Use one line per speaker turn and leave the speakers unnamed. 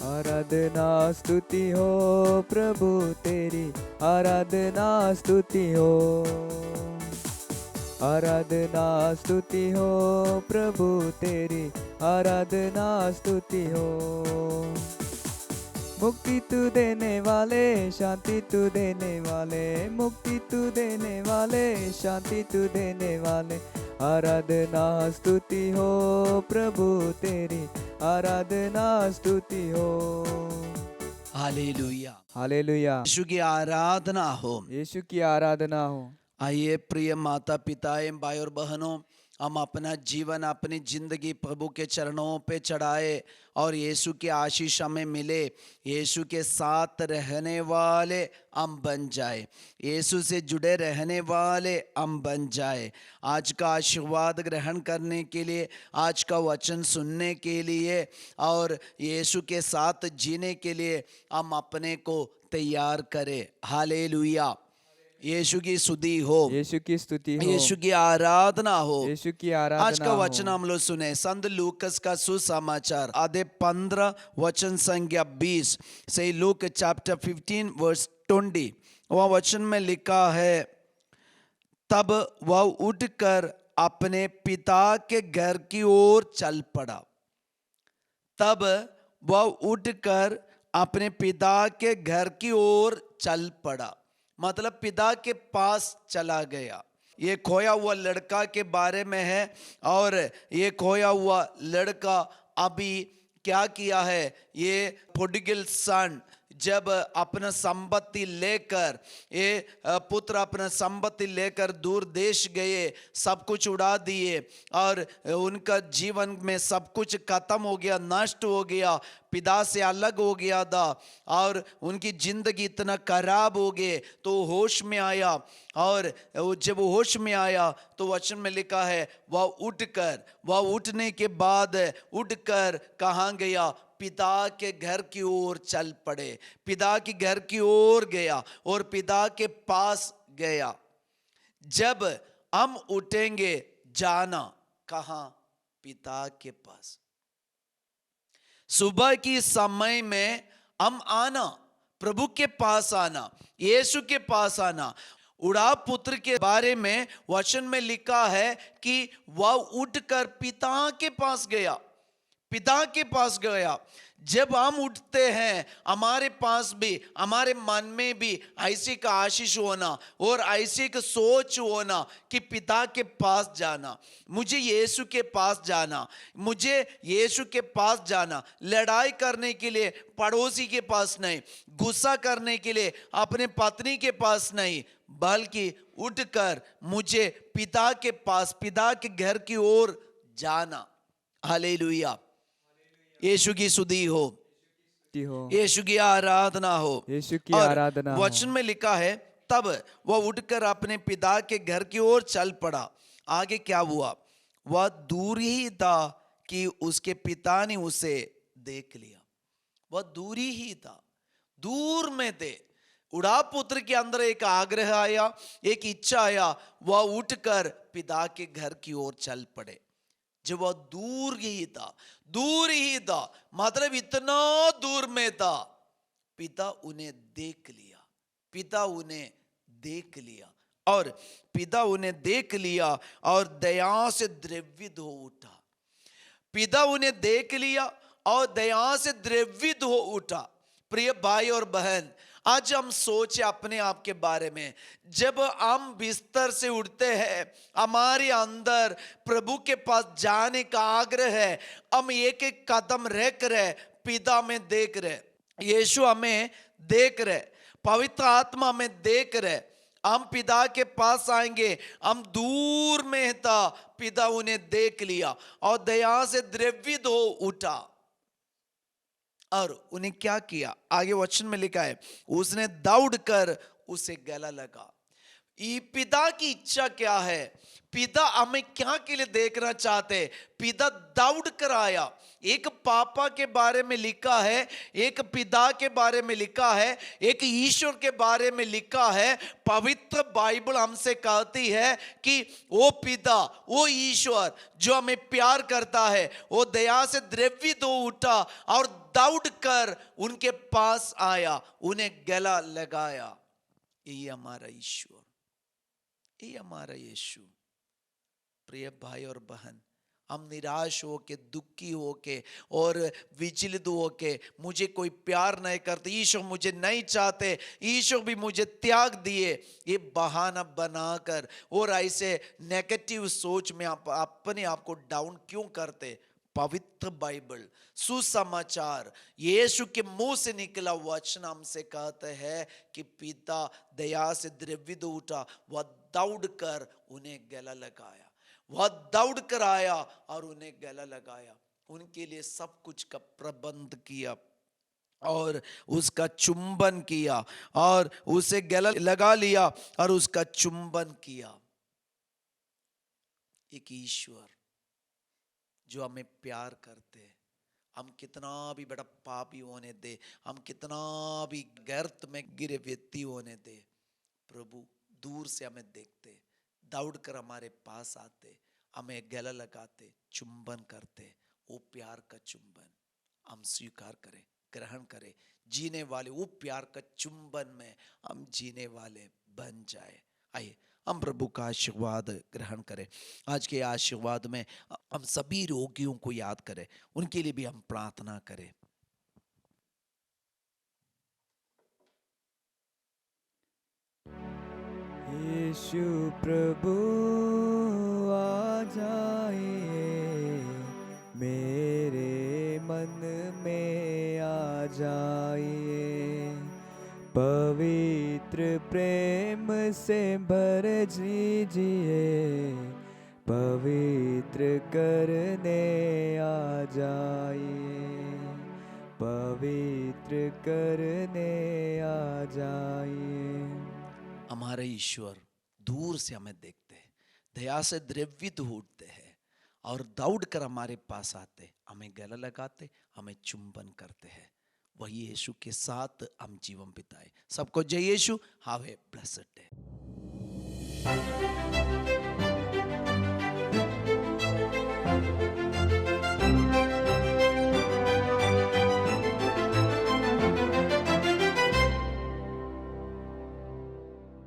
आराधना स्तुति हो प्रभु तेरी, आराधना स्तुति हो, आराधना स्तुति हो प्रभु तेरी, आराधना स्तुति हो। मुक्ति तू देने वाले, शांति तू देने वाले, मुक्ति तू देने वाले, शांति तू देने वाले, आराधना स्तुति हो प्रभु तेरी, आराधना स्तुति हो।
Hallelujah,
hallelujah.
यीशु की आराधना हो,
यीशु की आराधना हो।
आइए प्रिय माता पिताएं, भाई और बहनों, हम अपना जीवन, अपनी जिंदगी प्रभु के चरणों पे चढ़ाए और यीशु की आशीष हमें मिले। यीशु के साथ रहने वाले हम बन जाए, यीशु से जुड़े रहने वाले हम बन जाए। आज का आशीर्वाद ग्रहण करने के लिए, आज का वचन सुनने के लिए और यीशु के साथ जीने के लिए हम अपने को तैयार करें। हालेलुया, यीशु की स्तुति हो,
यीशु की स्तुति हो,
यीशु की आराधना हो,
यीशु की आराधना।
आज का वचन हम लोग सुने संत लूकस का सुसमाचार आधे 15 वचन संख्या 20 से लूक चैप्टर 15 वर्स 20। वह वचन में लिखा है, तब वह उठकर अपने पिता के घर की ओर चल पड़ा। तब वह उठकर अपने पिता के घर की ओर चल पड़ा, मतलब पिता के पास चला गया। ये खोया हुआ लड़का के बारे में है और ये खोया हुआ लड़का अभी क्या किया है, ये प्रोडिगल सन जब अपना संपत्ति लेकर, ये पुत्र अपना संपत्ति लेकर दूर देश गए, सब कुछ उड़ा दिए और उनका जीवन में सब कुछ खत्म हो गया, नष्ट हो गया, पिता से अलग हो गया था और उनकी जिंदगी इतना खराब हो गए। तो होश में आया और जब वो होश में आया तो वचन में लिखा है, वह उठने के बाद उठकर कहाँ गया, पिता के घर की ओर चल पड़े। पिता के घर की ओर गया और पिता के पास गया। जब हम उठेंगे, जाना कहाँ, पिता के पास। सुबह की समय में हम आना, प्रभु के पास आना, यीशु के पास आना। उड़ा पुत्र के बारे में वचन में लिखा है कि वह उठकर पिता के पास गया, पिता के पास गया। जब हम उठते हैं, हमारे पास भी, हमारे मन में भी ऐसी का आशीष होना और ऐसी का सोच होना कि पिता के पास जाना, मुझे यीशु के पास जाना, मुझे यीशु के पास जाना। लड़ाई करने के लिए पड़ोसी के पास नहीं, गुस्सा करने के लिए अपने पत्नी के पास नहीं, बल्कि उठकर मुझे पिता के पास, पिता के घर की ओर जाना। हालेलुया, यीशु की स्तुति हो, यीशु की आराधना हो,
यीशु की
और
आराधना हो।
वचन में लिखा है, तब वह उठकर अपने पिता के घर की ओर चल पड़ा। आगे क्या हुआ, वह दूर ही था कि उसके पिता ने उसे देख लिया। वह दूरी ही था, दूर में थे। उड़ा पुत्र के अंदर एक आग्रह आया, एक इच्छा आया, वह उठकर पिता के घर की ओर चल पड़े। जब वह दूर ही था, दूर ही था, मतलब इतना दूर में था, पिता उन्हें देख लिया, पिता उन्हें देख लिया और पिता उन्हें देख लिया और दया से द्रवित हो उठा। पिता उन्हें देख लिया और दया से द्रवित हो उठा। प्रिय भाई और बहन, आज हम सोचे अपने आप के बारे में। जब हम बिस्तर से उठते हैं, हमारे अंदर प्रभु के पास जाने का आग्रह है। हम एक एक कदम रख रहे, पिता में देख रहे, यीशु हमें देख रहे, पवित्र आत्मा हमें देख रहे। हम पिता के पास आएंगे, हम दूर में था, पिता उन्हें देख लिया और दया से द्रवित हो उठा। और उन्हें क्या किया, आगे वचन में लिखा है, उसने दौड़कर उसे गला लगा। ये पिता की इच्छा क्या है, पिता हमें क्या के लिए देखना चाहते हैं? पिता दौड़ कर आया। एक पापा के बारे में लिखा है, एक पिता के बारे में लिखा है, एक ईश्वर के बारे में लिखा है। पवित्र बाइबल हमसे कहती है कि वो पिता, वो ईश्वर जो हमें प्यार करता है, वो दया से द्रवित हो उठा और दौड़ कर उनके पास आया, उन्हें गला लगाया। ये हमारा ईश्वर, ये हमारा यीशु। प्रिय भाई और बहन, हम निराश होके, दुखी होके और विचलित होके, मुझे कोई प्यार नहीं करते, ईश्वर मुझे नहीं चाहते, ईश्वर भी मुझे त्याग दिए, ये बहाना बनाकर और ऐसे नेगेटिव सोच में आप अपने आप को डाउन क्यों करते? पवित्र बाइबल, सुसमाचार, यीशु के मुंह से निकला वचन हमसे कहते हैं कि पिता दया से द्रवित उठा, वह दौड़कर उन्हें गला लगाया, वह दौड़कर आया और उन्हें गला लगाया, उनके लिए सब कुछ का प्रबंध किया और उसका चुंबन किया और उसे गला लगा लिया और उसका चुंबन किया। एक ईश्वर जो हमें प्यार करते हैं, हम कितना भी बड़ा पापी होने दे, हम कितना भी गर्त में गिरे व्यक्ति होने दे, प्रभु दूर से हमें देखते, दौड़कर हमारे पास आते, हमें गला लगाते, चुंबन करते। वो प्यार का चुंबन हम स्वीकार करें, ग्रहण करें, जीने वाले वो प्यार का चुंबन में हम जीने वाले बन जाए। आइए हम प्रभु का आशीर्वाद ग्रहण करें। आज के आशीर्वाद में हम सभी रोगियों को याद करें, उनके लिए भी हम प्रार्थना करें।
यीशु प्रभु आ जाइए, मेरे मन में आ जाइए, पवित्र प्रेम से भर दीजिए, पवित्र करने आ जाइए, पवित्र करने आ जाइए।
हमारे ईश्वर दूर से हमें देखते हैं, दया से द्रवित उठते हैं और दौड़कर हमारे पास आते, हमें गला लगाते, हमें चुंबन करते हैं। वही यीशु के साथ हम जीवन बिताए। सबको जय यीशु। Have a blessed day.